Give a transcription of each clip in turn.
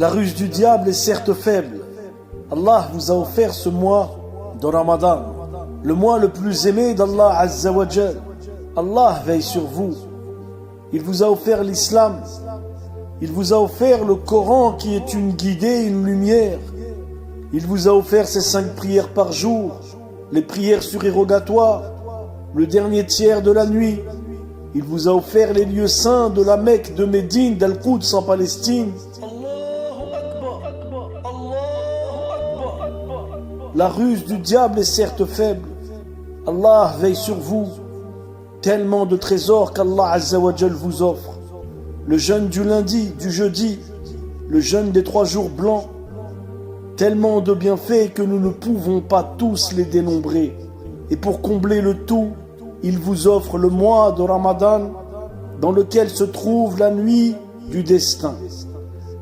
La ruse du diable est certes faible. Allah vous a offert ce mois de Ramadan, le mois le plus aimé d'Allah Azza wa Jal. Allah veille sur vous. Il vous a offert l'islam. Il vous a offert le Coran qui est une guidée, une lumière. Il vous a offert ces 5 prières par jour, les prières surérogatoires, le dernier tiers de la nuit. Il vous a offert les lieux saints de la Mecque, de Médine, d'Al-Quds en Palestine. La ruse du diable est certes faible. Allah veille sur vous. Tellement de trésors qu'Allah Azza wa Jal vous offre. Le jeûne du lundi, du jeudi, le jeûne des 3 jours blancs. Tellement de bienfaits que nous ne pouvons pas tous les dénombrer. Et pour combler le tout, il vous offre le mois de Ramadan dans lequel se trouve la nuit du destin.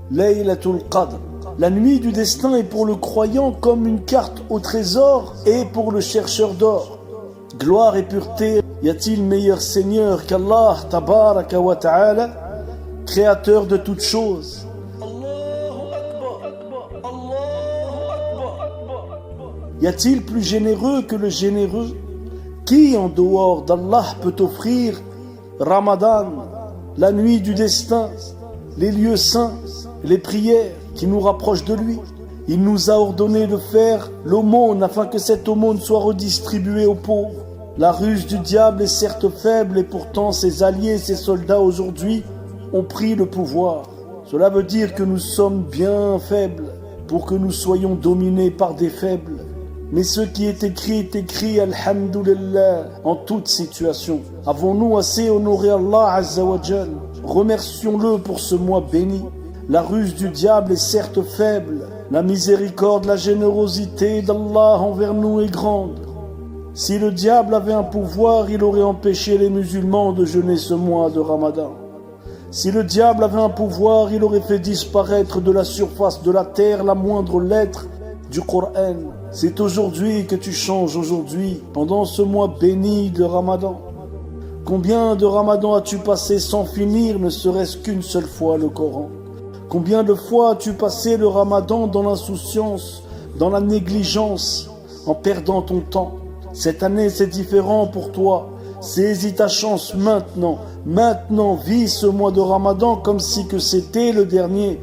Laylatul Qadr. La nuit du destin est pour le croyant comme une carte au trésor et pour le chercheur d'or. Gloire et pureté, y a-t-il meilleur Seigneur qu'Allah Tabaraka wa Ta'ala, créateur de toutes choses? Y a-t-il plus généreux que le généreux? Qui en dehors d'Allah peut offrir Ramadan, la nuit du destin, les lieux saints, les prières qui nous rapprochent de lui? Il nous a ordonné de faire l'aumône afin que cette aumône soit redistribuée aux pauvres. La ruse du diable est certes faible et pourtant ses alliés, ses soldats aujourd'hui ont pris le pouvoir. Cela veut dire que nous sommes bien faibles pour que nous soyons dominés par des faibles. Mais ce qui est écrit, alhamdulillah, en toute situation. Avons-nous assez honoré Allah Azza wa Jal? Remercions-le pour ce mois béni. La ruse du diable est certes faible. La miséricorde, la générosité d'Allah envers nous est grande. Si le diable avait un pouvoir, il aurait empêché les musulmans de jeûner ce mois de Ramadan. Si le diable avait un pouvoir, il aurait fait disparaître de la surface de la terre la moindre lettre du Coran. C'est aujourd'hui que tu changes, aujourd'hui, pendant ce mois béni de Ramadan. Combien de Ramadan as-tu passé sans finir, ne serait-ce qu'une seule fois le Coran? Combien de fois as-tu passé le Ramadan dans l'insouciance, dans la négligence, en perdant ton temps? Cette année, c'est différent pour toi. Saisis ta chance maintenant. Maintenant, vis ce mois de Ramadan comme si que c'était le dernier.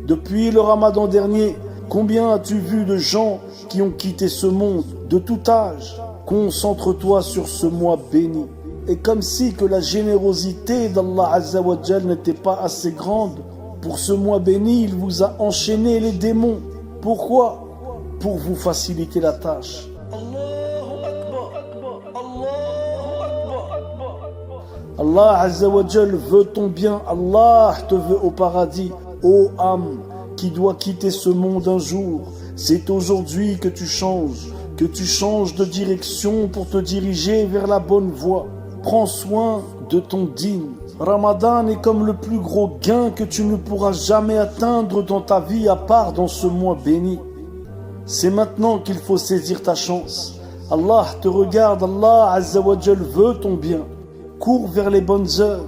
Depuis le Ramadan dernier, combien as-tu vu de gens qui ont quitté ce monde, de tout âge? Concentre-toi sur ce mois béni. Et comme si que la générosité d'Allah Azza wa Jal n'était pas assez grande, pour ce mois béni, il vous a enchaîné les démons. Pourquoi? Pour vous faciliter la tâche. Allah Azza wa Jal veut ton bien. Allah te veut au paradis. Ô âme qui doit quitter ce monde un jour, c'est aujourd'hui que tu changes de direction pour te diriger vers la bonne voie. Prends soin de ton dîn. Ramadan est comme le plus gros gain que tu ne pourras jamais atteindre dans ta vie à part dans ce mois béni. C'est maintenant qu'il faut saisir ta chance. Allah te regarde, Allah Azza wa Jal veut ton bien. Cours vers les bonnes œuvres.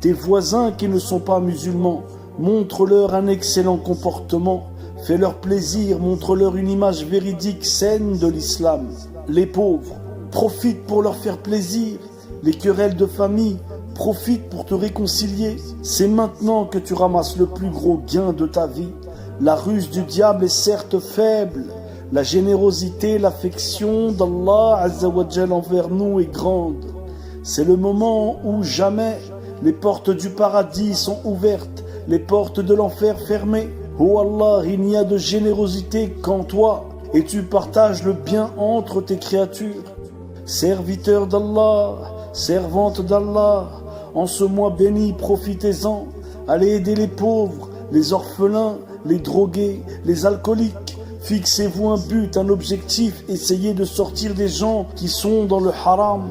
Tes voisins qui ne sont pas musulmans, montre-leur un excellent comportement. Fais-leur plaisir, montre-leur une image véridique, saine de l'islam. Les pauvres, profite pour leur faire plaisir. Les querelles de famille, profite pour te réconcilier. C'est maintenant que tu ramasses le plus gros gain de ta vie. La ruse du diable est certes faible. La générosité, l'affection d'Allah Azza wa Jal envers nous est grande. C'est le moment où jamais les portes du paradis sont ouvertes, les portes de l'enfer fermées. Oh Allah, il n'y a de générosité qu'en toi, et tu partages le bien entre tes créatures. Serviteur d'Allah, servante d'Allah, en ce mois béni, profitez-en. Allez aider les pauvres, les orphelins, les drogués, les alcooliques. Fixez-vous un but, un objectif, essayez de sortir des gens qui sont dans le haram.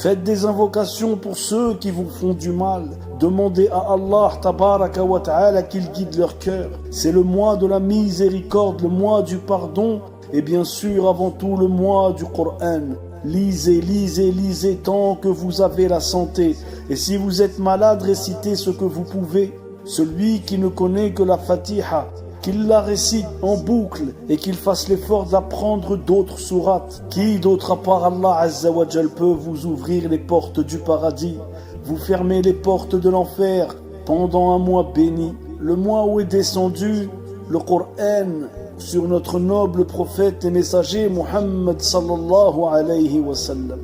Faites des invocations pour ceux qui vous font du mal. Demandez à Allah Tabaraka wa Ta'ala qu'il guide leur cœur. C'est le mois de la miséricorde, le mois du pardon et bien sûr avant tout le mois du Coran. Lisez, lisez, lisez tant que vous avez la santé. Et si vous êtes malade, récitez ce que vous pouvez. Celui qui ne connaît que la Fatiha qu'il la récite en boucle et qu'il fasse l'effort d'apprendre d'autres sourates. Qui d'autre à part Allah Azza wa Jal peut vous ouvrir les portes du paradis, vous fermer les portes de l'enfer pendant un mois béni, le mois où est descendu le Coran sur notre noble prophète et messager Muhammad sallallahu alayhi wa sallam.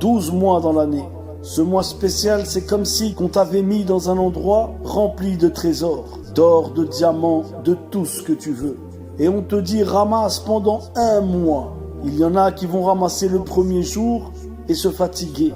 12 mois dans l'année. Ce mois spécial, c'est comme si on t'avait mis dans un endroit rempli de trésors, d'or, de diamants, de tout ce que tu veux. Et on te dit ramasse pendant un mois. Il y en a qui vont ramasser le premier jour et se fatiguer.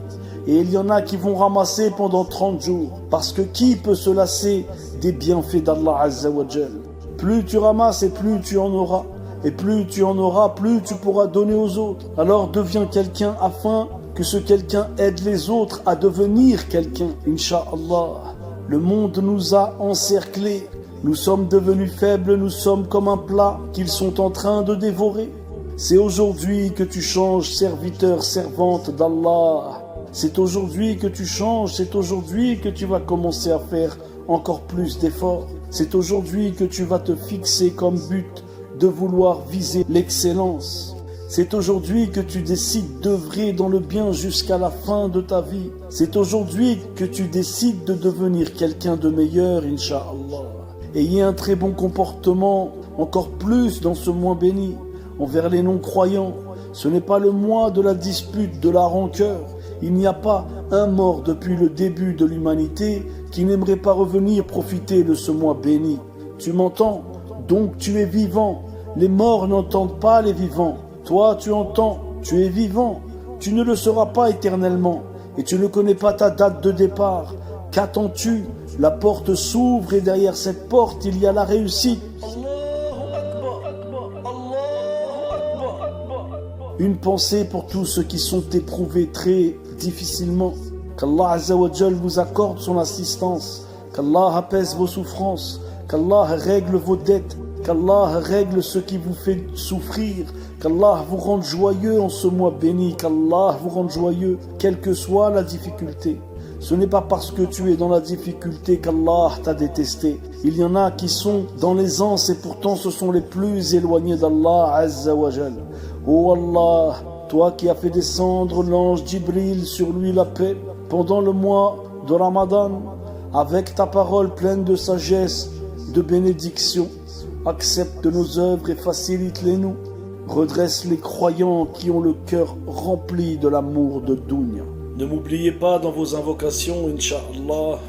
Et il y en a qui vont ramasser pendant 30 jours. Parce que qui peut se lasser des bienfaits d'Allah Azza wa Jal? Plus tu ramasses et plus tu en auras. Et plus tu en auras, plus tu pourras donner aux autres. Alors deviens quelqu'un afin que ce quelqu'un aide les autres à devenir quelqu'un. Inch'Allah, le monde nous a encerclés. Nous sommes devenus faibles, nous sommes comme un plat qu'ils sont en train de dévorer. C'est aujourd'hui que tu changes serviteur, servante d'Allah. C'est aujourd'hui que tu changes, c'est aujourd'hui que tu vas commencer à faire encore plus d'efforts. C'est aujourd'hui que tu vas te fixer comme but de vouloir viser l'excellence. C'est aujourd'hui que tu décides d'œuvrer dans le bien jusqu'à la fin de ta vie. C'est aujourd'hui que tu décides de devenir quelqu'un de meilleur, Inch'Allah. Ayez un très bon comportement, encore plus dans ce mois béni, envers les non-croyants. Ce n'est pas le mois de la dispute, de la rancœur. Il n'y a pas un mort depuis le début de l'humanité qui n'aimerait pas revenir profiter de ce mois béni. Tu m'entends? Donc tu es vivant. Les morts n'entendent pas les vivants. Toi tu entends, tu es vivant. Tu ne le seras pas éternellement. Et tu ne connais pas ta date de départ. Qu'attends-tu? La porte s'ouvre et derrière cette porte il y a la réussite. Une pensée pour tous ceux qui sont éprouvés très difficilement. Qu'Allah Azza wa Jal vous accorde son assistance. Qu'Allah apaise vos souffrances. Qu'Allah règle vos dettes. Qu'Allah règle ce qui vous fait souffrir. Qu'Allah vous rende joyeux en ce mois béni. Qu'Allah vous rende joyeux, quelle que soit la difficulté. Ce n'est pas parce que tu es dans la difficulté qu'Allah t'a détesté. Il y en a qui sont dans l'aisance et pourtant ce sont les plus éloignés d'Allah Azza wa Jal. Oh Allah, toi qui as fait descendre l'ange Jibril sur lui la paix pendant le mois de Ramadan, avec ta parole pleine de sagesse, de bénédiction, accepte nos œuvres et facilite-les-nous. Redresse les croyants qui ont le cœur rempli de l'amour de Dunya. Ne m'oubliez pas dans vos invocations, Inch'Allah.